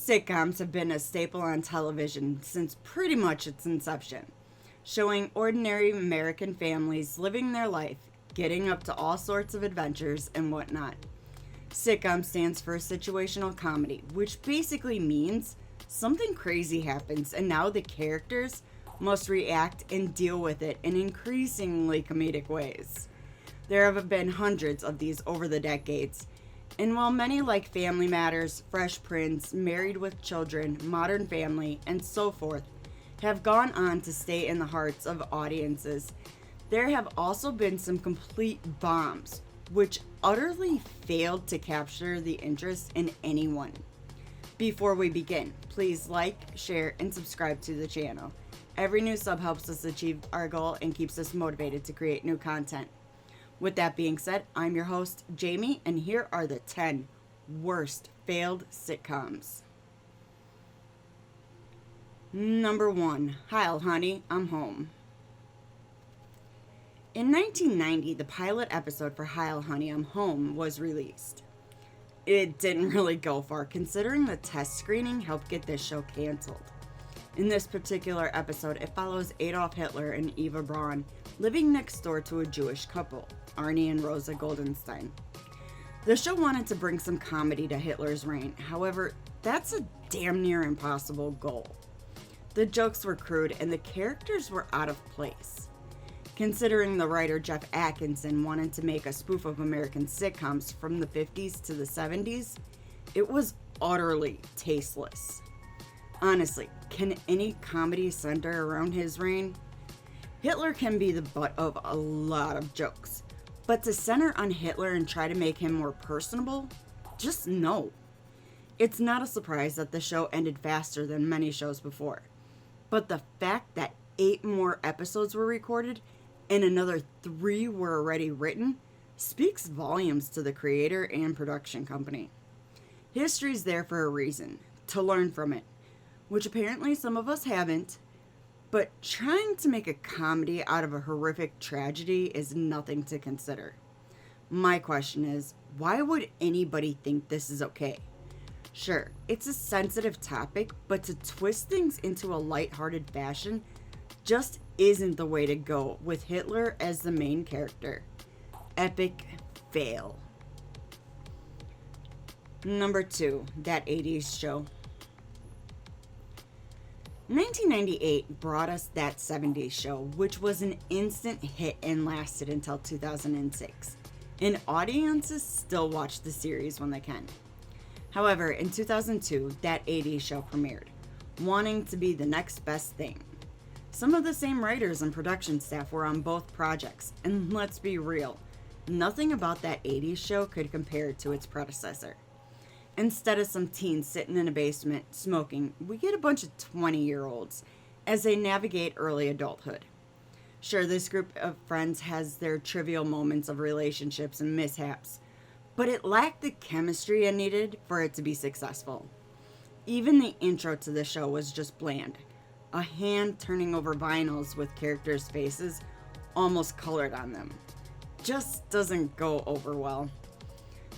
Sitcoms have been a staple on television since pretty much its inception, showing ordinary American families living their life, getting up to all sorts of adventures and whatnot. Sitcom stands for situational comedy, which basically means something crazy happens and now the characters must react and deal with it in increasingly comedic ways. There have been hundreds of these over the decades, and while many like Family Matters, Fresh Prince, Married with Children, Modern Family, and so forth have gone on to stay in the hearts of audiences, there have also been some complete bombs which utterly failed to capture the interest in anyone. Before we begin, please like, share, and subscribe to the channel. Every new sub helps us achieve our goal and keeps us motivated to create new content. With that being said, I'm your host, Jamie, and here are the 10 worst failed sitcoms. Number 1. Heil, honey, I'm home. In 1990, the pilot episode for Heil, honey, I'm home was released. It didn't really go far, considering the test screening helped get this show canceled. In this particular episode, it follows Adolf Hitler and Eva Braun living next door to a Jewish couple, Arnie and Rosa Goldenstein. The show wanted to bring some comedy to Hitler's reign, however, that's a damn near impossible goal. The jokes were crude and the characters were out of place. Considering the writer Jeff Atkinson wanted to make a spoof of American sitcoms from the 50s to the 70s, it was utterly tasteless. Honestly, can any comedy center around his reign? Hitler can be the butt of a lot of jokes, but to center on Hitler and try to make him more personable? Just no. It's not a surprise that the show ended faster than many shows before, but the fact that 8 more episodes were recorded and another 3 were already written speaks volumes to the creator and production company. History's there for a reason, to learn from it, which apparently some of us haven't, but trying to make a comedy out of a horrific tragedy is nothing to consider. My question is, why would anybody think this is okay? Sure, it's a sensitive topic, but to twist things into a lighthearted fashion just isn't the way to go with Hitler as the main character. Epic fail. Number 2, That 80s Show. 1998 brought us That 70s Show, which was an instant hit and lasted until 2006, and audiences still watch the series when they can. However, in 2002, That 80s Show premiered, wanting to be the next best thing. Some of the same writers and production staff were on both projects, and let's be real, nothing about That 80s Show could compare to its predecessor. Instead of some teens sitting in a basement smoking, we get a bunch of 20-year-olds as they navigate early adulthood. Sure, this group of friends has their trivial moments of relationships and mishaps, but it lacked the chemistry it needed for it to be successful. Even the intro to the show was just bland. A hand turning over vinyls with characters' faces almost colored on them. Just doesn't go over well.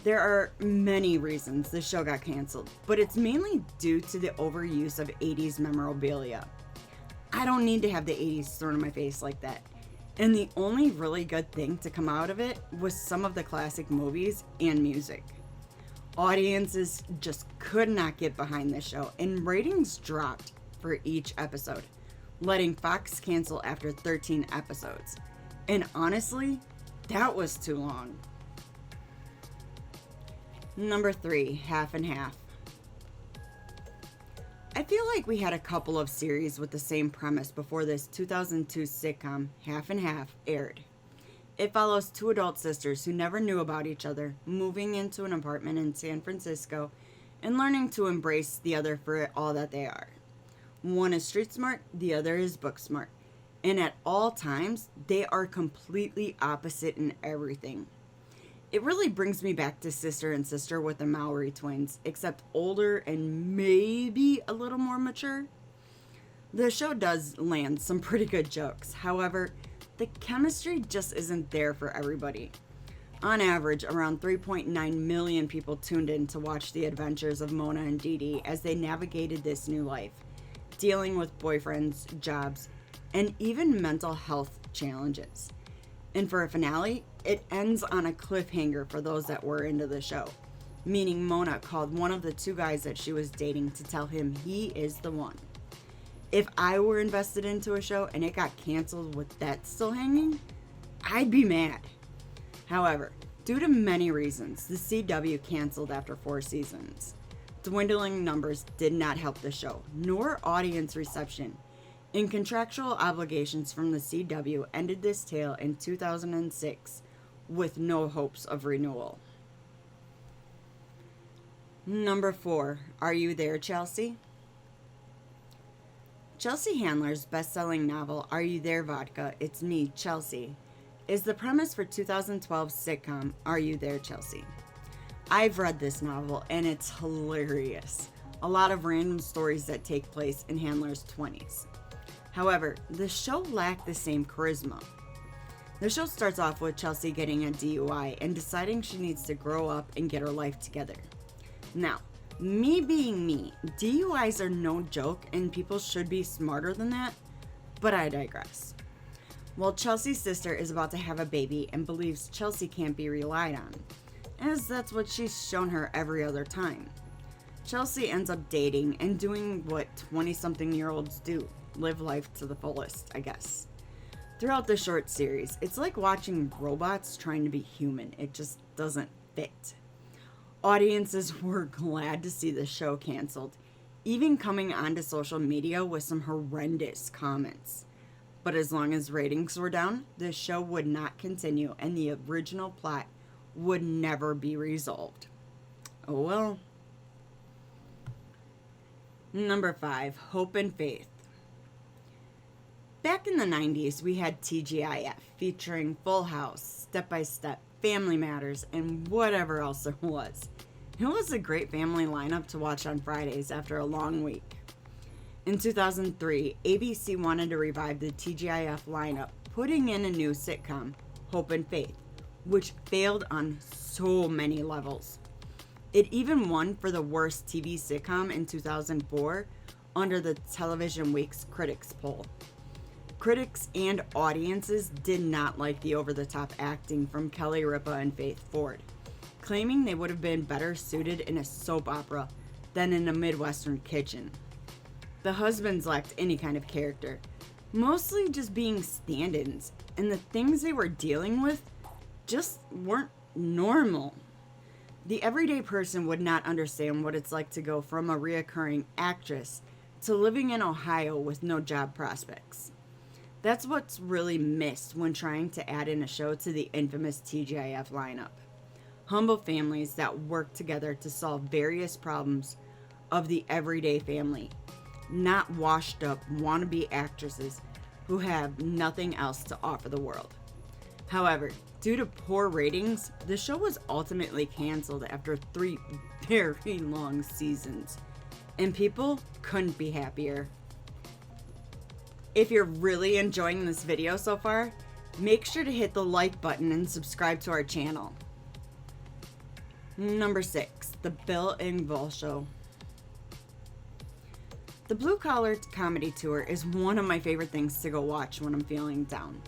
There are many reasons the show got canceled, but it's mainly due to the overuse of 80s memorabilia. I don't need to have the 80s thrown in my face like that. And the only really good thing to come out of it was some of the classic movies and music. Audiences just could not get behind this show, and ratings dropped for each episode, letting Fox cancel after 13 episodes. And honestly, that was too long. Number 3, Half and Half. I feel like we had a couple of series with the same premise before this 2002 sitcom, Half and Half, aired. It follows 2 adult sisters who never knew about each other, moving into an apartment in San Francisco and learning to embrace the other for all that they are. One is street smart, the other is book smart, and at all times, they are completely opposite in everything. It really brings me back to Sister and Sister with the Maori twins, except older and maybe a little more mature. The show does land some pretty good jokes, however, the chemistry just isn't there for everybody. On average, around 3.9 million people tuned in to watch the adventures of Mona and Dee Dee as they navigated this new life, dealing with boyfriends, jobs, and even mental health challenges. And for a finale, it ends on a cliffhanger for those that were into the show, meaning Mona called one of the two guys that she was dating to tell him he is the one. If I were invested into a show and it got canceled with that still hanging, I'd be mad. However, due to many reasons, the CW canceled after 4 seasons. Dwindling numbers did not help the show, nor audience reception, and contractual obligations from the CW ended this tale in 2006 with no hopes of renewal. Number 4, Are You There, Chelsea? Chelsea Handler's best-selling novel, Are You There, Vodka? It's Me, Chelsea, is the premise for 2012's sitcom, Are You There, Chelsea? I've read this novel, and it's hilarious. A lot of random stories that take place in Handler's 20s. However, the show lacked the same charisma. The show starts off with Chelsea getting a DUI and deciding she needs to grow up and get her life together. Now, me being me, DUIs are no joke and people should be smarter than that, but I digress. Well, Chelsea's sister is about to have a baby and believes Chelsea can't be relied on, as that's what she's shown her every other time. Chelsea ends up dating and doing what 20-something-year-olds do, live life to the fullest, I guess. Throughout the short series, it's like watching robots trying to be human. It just doesn't fit. Audiences were glad to see the show canceled, even coming onto social media with some horrendous comments. But as long as ratings were down, the show would not continue and the original plot would never be resolved. Oh well. Number 5, Hope and Faith. Back in the 90s, we had TGIF featuring Full House, Step by Step, Family Matters, and whatever else there was. It was a great family lineup to watch on Fridays after a long week. In 2003, ABC wanted to revive the TGIF lineup, putting in a new sitcom, Hope and Faith, which failed on so many levels. It even won for the worst TV sitcom in 2004 under the Television Week's critics poll. Critics and audiences did not like the over-the-top acting from Kelly Ripa and Faith Ford, claiming they would have been better suited in a soap opera than in a Midwestern kitchen. The husbands lacked any kind of character, mostly just being stand-ins, and the things they were dealing with just weren't normal. The everyday person would not understand what it's like to go from a reoccurring actress to living in Ohio with no job prospects. That's what's really missed when trying to add in a show to the infamous TGIF lineup. Humble families that work together to solve various problems of the everyday family, not washed up wannabe actresses who have nothing else to offer the world. However, due to poor ratings, the show was ultimately canceled after 3 very long seasons, and people couldn't be happier. If you're really enjoying this video so far, make sure to hit the like button and subscribe to our channel. Number 6, The Bill Engvall Show. The Blue Collar Comedy Tour is one of my favorite things to go watch when I'm feeling down,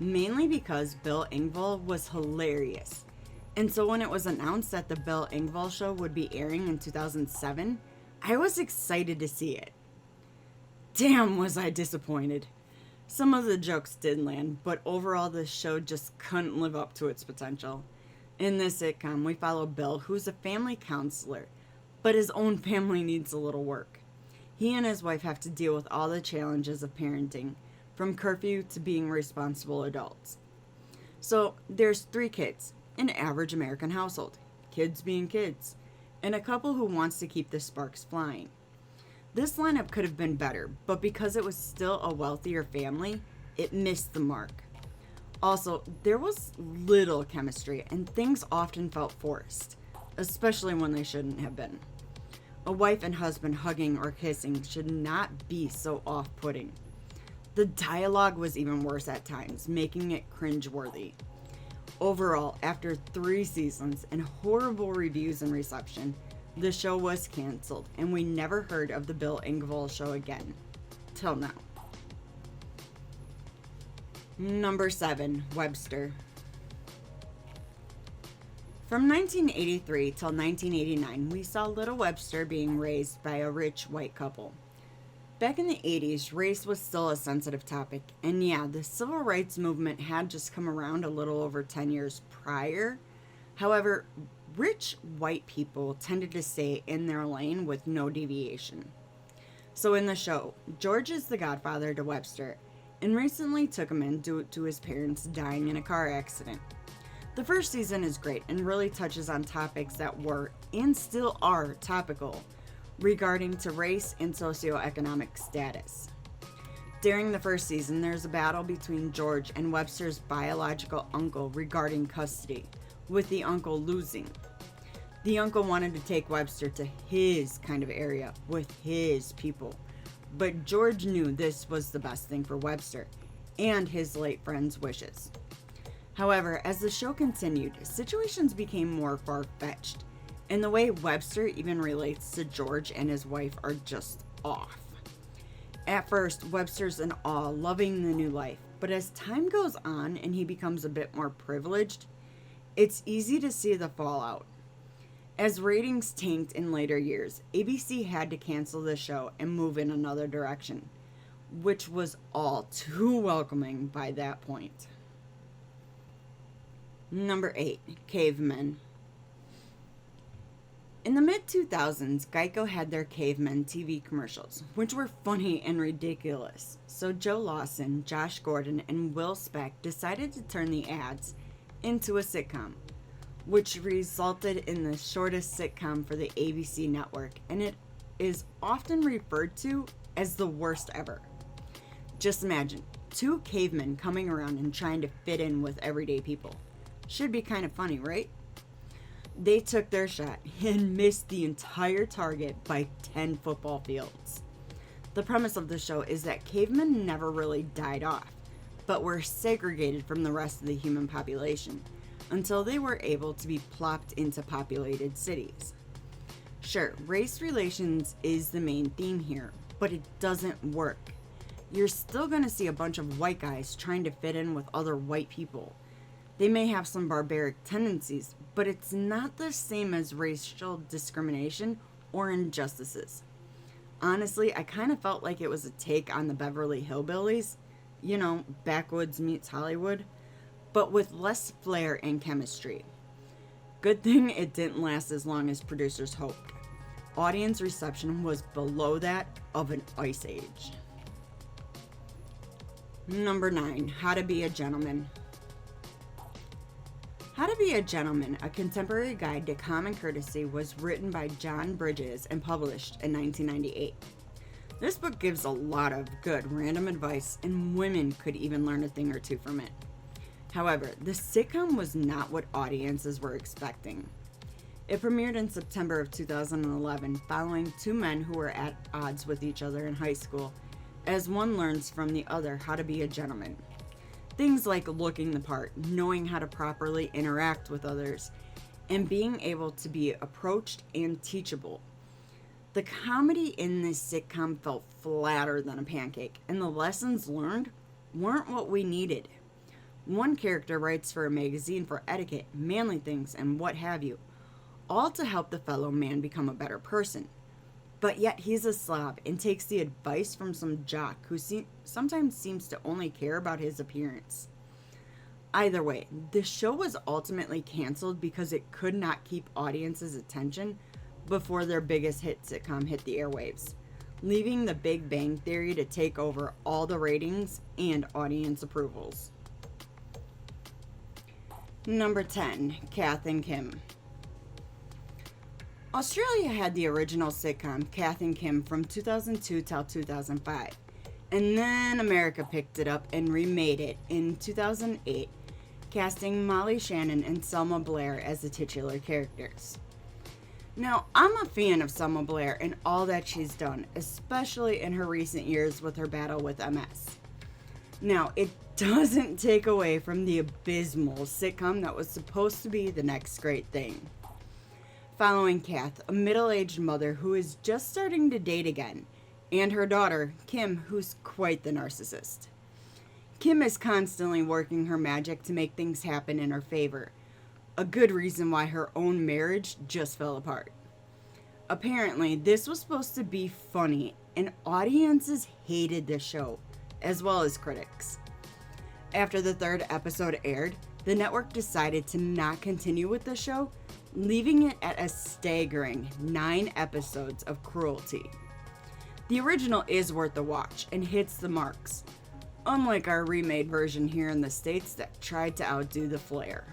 mainly because Bill Engvall was hilarious. And so when it was announced that The Bill Engvall Show would be airing in 2007, I was excited to see it. Damn, was I disappointed. Some of the jokes did land, but overall the show just couldn't live up to its potential. In this sitcom, we follow Bill, who's a family counselor, but his own family needs a little work. He and his wife have to deal with all the challenges of parenting, from curfew to being responsible adults. So there's 3 kids, an average American household, kids being kids, and a couple who wants to keep the sparks flying. This lineup could have been better, but because it was still a wealthier family, it missed the mark. Also, there was little chemistry, and things often felt forced, especially when they shouldn't have been. A wife and husband hugging or kissing should not be so off-putting. The dialogue was even worse at times, making it cringeworthy. Overall, after 3 seasons and horrible reviews and reception, the show was canceled, and we never heard of the Bill Engvall show again. Till now. Number 7, Webster. From 1983 till 1989, we saw little Webster being raised by a rich white couple. Back in the 80s, race was still a sensitive topic, and yeah, the civil rights movement had just come around a little over 10 years prior. However, rich white people tended to stay in their lane with no deviation. So in the show, George is the godfather to Webster, and recently took him in due to his parents dying in a car accident. The first season is great and really touches on topics that were, and still are, topical regarding to race and socioeconomic status. During the first season, there's a battle between George and Webster's biological uncle regarding custody, with the uncle losing. The uncle wanted to take Webster to his kind of area with his people, but George knew this was the best thing for Webster and his late friend's wishes. However, as the show continued, situations became more far-fetched, and the way Webster even relates to George and his wife are just off. At first, Webster's in awe, loving the new life, but as time goes on and he becomes a bit more privileged, it's easy to see the fallout. As ratings tanked in later years, ABC had to cancel the show and move in another direction, which was all too welcoming by that point. Number 8, Cavemen. In the mid-2000s, Geico had their Cavemen TV commercials, which were funny and ridiculous. So Joe Lawson, Josh Gordon, and Will Speck decided to turn the ads into a sitcom, which resulted in the shortest sitcom for the ABC network, and it is often referred to as the worst ever. Just imagine, 2 cavemen coming around and trying to fit in with everyday people. Should be kind of funny, right? They took their shot and missed the entire target by 10 football fields. The premise of the show is that cavemen never really died off, but were segregated from the rest of the human population until they were able to be plopped into populated cities. Sure, race relations is the main theme here, but it doesn't work. You're still going to see a bunch of white guys trying to fit in with other white people. They may have some barbaric tendencies, but it's not the same as racial discrimination or injustices. Honestly, I kind of felt like it was a take on the Beverly Hillbillies, you know, backwoods meets Hollywood, but with less flair and chemistry. Good thing it didn't last as long as producers hoped. Audience reception was below that of an ice age. Number 9, How to Be a Gentleman. How to Be a Gentleman, a contemporary guide to common courtesy, was written by John Bridges and published in 1998. This book gives a lot of good random advice, and women could even learn a thing or two from it. However, the sitcom was not what audiences were expecting. It premiered in September of 2011, following 2 men who were at odds with each other in high school, as one learns from the other how to be a gentleman. Things like looking the part, knowing how to properly interact with others, and being able to be approached and teachable. The comedy in this sitcom felt flatter than a pancake, and the lessons learned weren't what we needed. One character writes for a magazine for etiquette, manly things, and what have you, all to help the fellow man become a better person. But yet he's a slob and takes the advice from some jock who sometimes seems to only care about his appearance. Either way, the show was ultimately canceled because it could not keep audiences' attention before their biggest hit sitcom hit the airwaves, leaving The Big Bang Theory to take over all the ratings and audience approvals. Number 10, Kath and Kim. Australia had the original sitcom Kath and Kim from 2002 till 2005, and then America picked it up and remade it in 2008, casting Molly Shannon and Selma Blair as the titular characters. Now, I'm a fan of Selma Blair and all that she's done, especially in her recent years with her battle with MS. Now, it doesn't take away from the abysmal sitcom that was supposed to be the next great thing. Following Kath, a middle-aged mother who is just starting to date again, and her daughter, Kim, who's quite the narcissist. Kim is constantly working her magic to make things happen in her favor, a good reason why her own marriage just fell apart. Apparently, this was supposed to be funny, and audiences hated the show, as well as critics. After the third episode aired, the network decided to not continue with the show, leaving it at a staggering 9 episodes of cruelty. The original is worth a watch and hits the marks, unlike our remade version here in the States that tried to outdo the flair.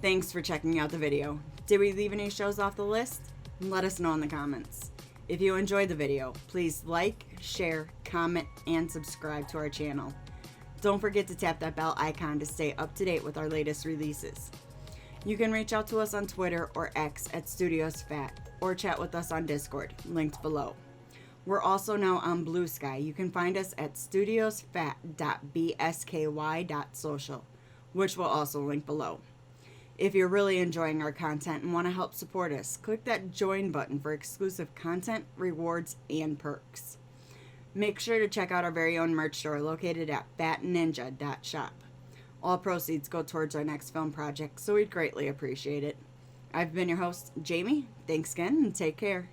Thanks for checking out the video. Did we leave any shows off the list? Let us know in the comments. If you enjoyed the video, please like, share, comment, and subscribe to our channel. Don't forget to tap that bell icon to stay up to date with our latest releases. You can reach out to us on Twitter or X at StudiosFat, or chat with us on Discord, linked below. We're also now on Blue Sky. You can find us at studiosfat.bsky.social, which will also link below. If you're really enjoying our content and want to help support us, click that join button for exclusive content, rewards, and perks. Make sure to check out our very own merch store located at fatninja.shop. All proceeds go towards our next film project, so we'd greatly appreciate it. I've been your host, Jamie. Thanks again, and take care.